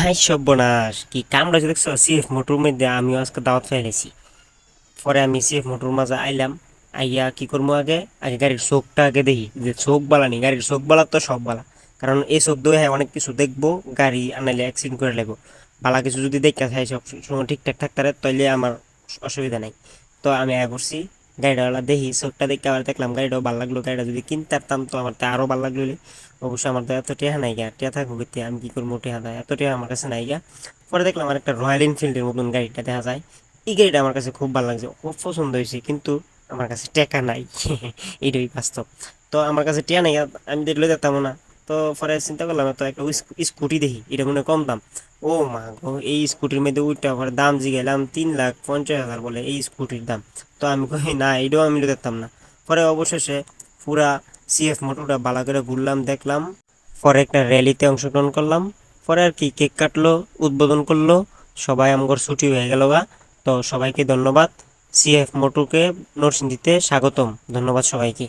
High সর্বনাশ, কি কামড়া যে দেখছো সিএফ মোটর মধ্যে আমিও আজকে দাওয়াত ফেলেছি। পরে আমি সিএফ মোটর মাঝে আইলাম। আইয়া কি করবো, আগে আগে গাড়ির চোখটা আগে দেখি যে চোখ বালা নি, গাড়ির চোখ বালা তো সব বালা। কারণ এই চোখ দিয়ে হ্যাঁ অনেক কিছু দেখবো, গাড়ি আনাইলে অ্যাক্সিডেন্ট করে লাগবো। বালা কিছু যদি দেখা যায় সব সময় ঠিকঠাক থাকতে তাহলে আমার অসুবিধা নাই। তো আমি আগে করছি গাড়িটা দেখি, চোখটা দেখে আবার দেখলাম গাড়িটাও ভালো লাগলো। গাড়িটা যদি কিনতে পারতাম তো আমার তো আরো ভালো লাগলো। অবশ্যই আমার তো এত টেহা নাই গা, টেহা থাকবো কিন্তু আমি কি করবো, টেহা দেয় এত টেহা আমার কাছে নাই গা। পরে দেখলাম আমার একটা রয়্যাল এনফিল্ডের মতন গাড়িটা দেখা যায়। এই গাড়িটা আমার কাছে খুব ভালো লাগছে, খুব পছন্দ হয়েছে, কিন্তু আমার কাছে টাকা নাই। এইটাই বাস্তব। তো আমার কাছে টিয়া নাই, আমি দেখলে যেতাম না। তো পরে চিন্তা করলাম তো একটা স্কুটি দেখি, এটা মনে হয় কম দাম। ও মা গো, এই স্কুটির মধ্যে উঠতে পরে দাম জিগাইলাম 3,50,000 বলে এই স্কুটির দাম। তো আমি কই না, এটাও আমি দেখতাম না। পরে অবশেষে পুরা সিএফ মোটরটা ভালো করে ঘুরলাম, দেখলাম। পরে একটা র্যালিতে অংশগ্রহণ করলাম। পরে আর কি কেক কাটলো, উদ্বোধন করলো। সবাই আমগর ছুটি হয়ে গেল গা। তো সবাইকে ধন্যবাদ। সিএফ মোটরকে নরসিংদীতে স্বাগতম। ধন্যবাদ সবাইকে।